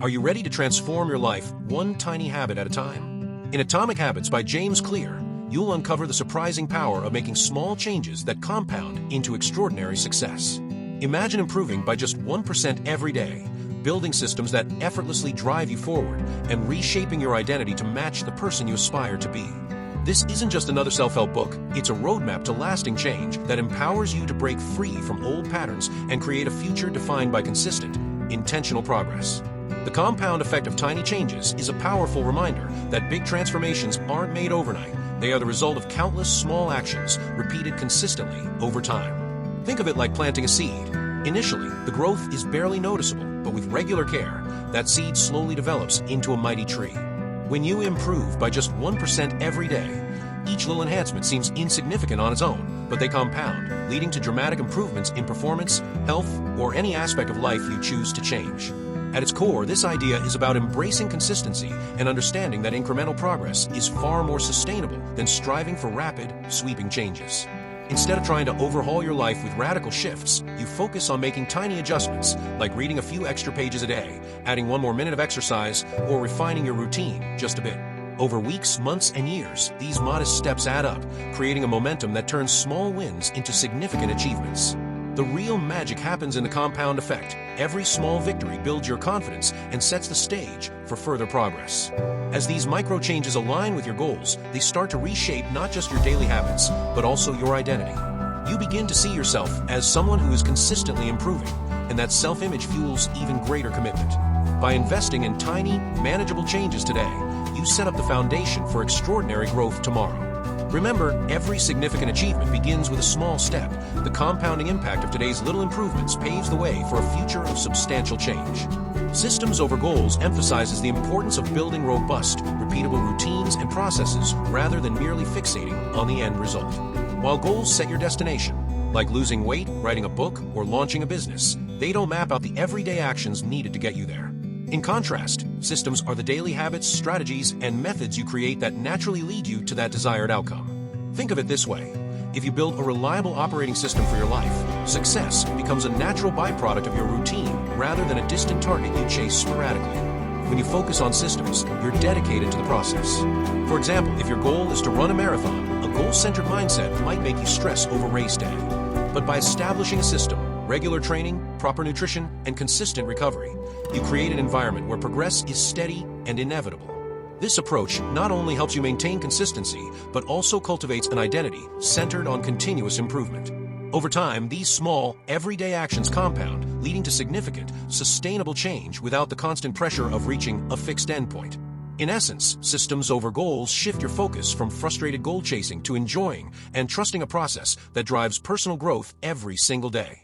Are you ready to transform your life one tiny habit at a time? In Atomic Habits by James Clear, you'll uncover the surprising power of making small changes that compound into extraordinary success. Imagine improving by just 1% every day, building systems that effortlessly drive you forward, and reshaping your identity to match the person you aspire to be. This isn't just another self-help book, it's a roadmap to lasting change that empowers you to break free from old patterns and create a future defined by consistent, intentional progress. The compound effect of tiny changes is a powerful reminder that big transformations aren't made overnight. They are the result of countless small actions repeated consistently over time. Think of it like planting a seed. Initially, the growth is barely noticeable, but with regular care, that seed slowly develops into a mighty tree. When you improve by just 1% every day, each little enhancement seems insignificant on its own, but they compound, leading to dramatic improvements in performance, health, or any aspect of life you choose to change. At its core, this idea is about embracing consistency and understanding that incremental progress is far more sustainable than striving for rapid, sweeping changes. Instead of trying to overhaul your life with radical shifts, you focus on making tiny adjustments, like reading a few extra pages a day, adding one more minute of exercise, or refining your routine just a bit. Over weeks, months, and years, these modest steps add up, creating a momentum that turns small wins into significant achievements. The real magic happens in the compound effect. Every small victory builds your confidence and sets the stage for further progress. As these micro changes align with your goals, they start to reshape not just your daily habits, but also your identity. You begin to see yourself as someone who is consistently improving, and that self-image fuels even greater commitment. By investing in tiny, manageable changes today, you set up the foundation for extraordinary growth tomorrow. Remember, every significant achievement begins with a small step. The compounding impact of today's little improvements paves the way for a future of substantial change. Systems over Goals emphasizes the importance of building robust, repeatable routines and processes rather than merely fixating on the end result. While goals set your destination, like losing weight, writing a book, or launching a business, they don't map out the everyday actions needed to get you there. In contrast, systems are the daily habits, strategies, and methods you create that naturally lead you to that desired outcome. Think of it this way. If you build a reliable operating system for your life, success becomes a natural byproduct of your routine rather than a distant target you chase sporadically. When you focus on systems, you're dedicated to the process. For example, if your goal is to run a marathon, a goal-centered mindset might make you stress over race day. But by establishing a system, regular training, proper nutrition, and consistent recovery, you create an environment where progress is steady and inevitable. This approach not only helps you maintain consistency, but also cultivates an identity centered on continuous improvement. Over time, these small, everyday actions compound, leading to significant, sustainable change without the constant pressure of reaching a fixed endpoint. In essence, systems over goals shift your focus from frustrated goal chasing to enjoying and trusting a process that drives personal growth every single day.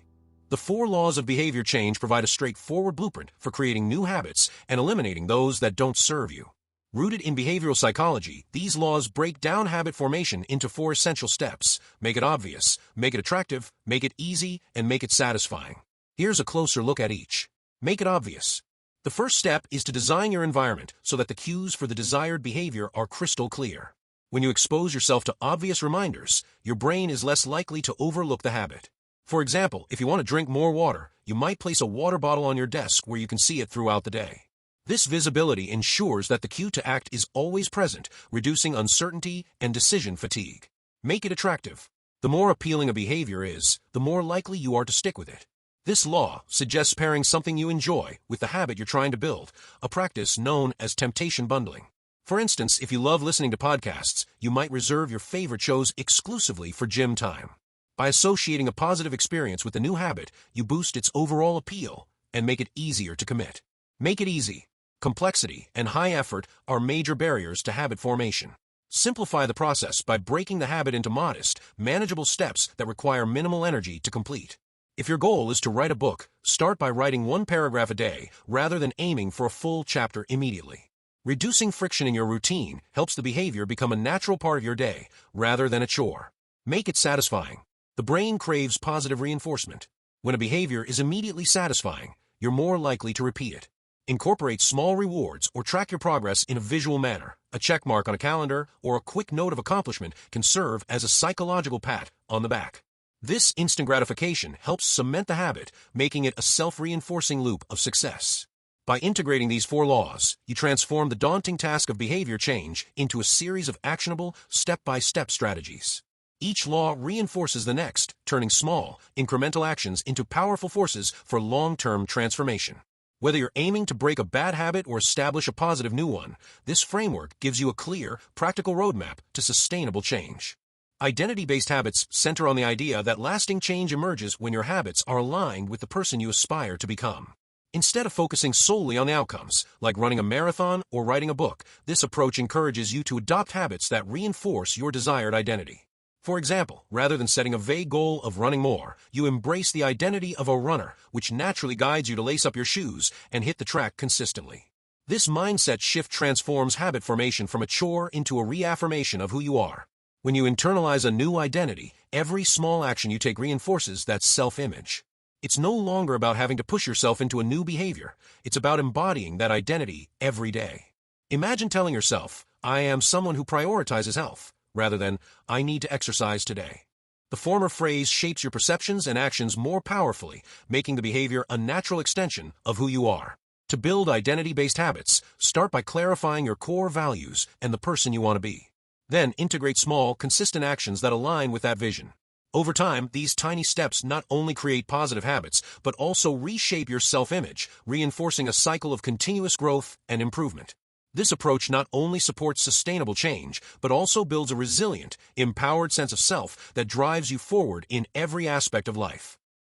The 4 laws of behavior change provide a straightforward blueprint for creating new habits and eliminating those that don't serve you. Rooted in behavioral psychology, these laws break down habit formation into 4 essential steps: make it obvious, make it attractive, make it easy, and make it satisfying. Here's a closer look at each. Make it obvious. The first step is to design your environment so that the cues for the desired behavior are crystal clear. When you expose yourself to obvious reminders, your brain is less likely to overlook the habit. For example, if you want to drink more water, you might place a water bottle on your desk where you can see it throughout the day. This visibility ensures that the cue to act is always present, reducing uncertainty and decision fatigue. Make it attractive. The more appealing a behavior is, the more likely you are to stick with it. This law suggests pairing something you enjoy with the habit you're trying to build, a practice known as temptation bundling. For instance, if you love listening to podcasts, you might reserve your favorite shows exclusively for gym time. By associating a positive experience with the new habit, you boost its overall appeal and make it easier to commit. Make it easy. Complexity and high effort are major barriers to habit formation. Simplify the process by breaking the habit into modest, manageable steps that require minimal energy to complete. If your goal is to write a book, start by writing 1 paragraph a day rather than aiming for a full chapter immediately. Reducing friction in your routine helps the behavior become a natural part of your day rather than a chore. Make it satisfying. The brain craves positive reinforcement. When a behavior is immediately satisfying, you're more likely to repeat it. Incorporate small rewards or track your progress in a visual manner. A check mark on a calendar or a quick note of accomplishment can serve as a psychological pat on the back. This instant gratification helps cement the habit, making it a self-reinforcing loop of success. By integrating these 4 laws, you transform the daunting task of behavior change into a series of actionable, step-by-step strategies. Each law reinforces the next, turning small, incremental actions into powerful forces for long-term transformation. Whether you're aiming to break a bad habit or establish a positive new one, this framework gives you a clear, practical roadmap to sustainable change. Identity-based habits center on the idea that lasting change emerges when your habits are aligned with the person you aspire to become. Instead of focusing solely on the outcomes, like running a marathon or writing a book, this approach encourages you to adopt habits that reinforce your desired identity. For example, rather than setting a vague goal of running more, you embrace the identity of a runner, which naturally guides you to lace up your shoes and hit the track consistently. This mindset shift transforms habit formation from a chore into a reaffirmation of who you are. When you internalize a new identity, every small action you take reinforces that self-image. It's no longer about having to push yourself into a new behavior. It's about embodying that identity every day. Imagine telling yourself, "I am someone who prioritizes health," rather than, "I need to exercise today." The former phrase shapes your perceptions and actions more powerfully, making the behavior a natural extension of who you are. To build identity-based habits, start by clarifying your core values and the person you want to be. Then integrate small, consistent actions that align with that vision. Over time, these tiny steps not only create positive habits, but also reshape your self-image, reinforcing a cycle of continuous growth and improvement. This approach not only supports sustainable change, but also builds a resilient, empowered sense of self that drives you forward in every aspect of life.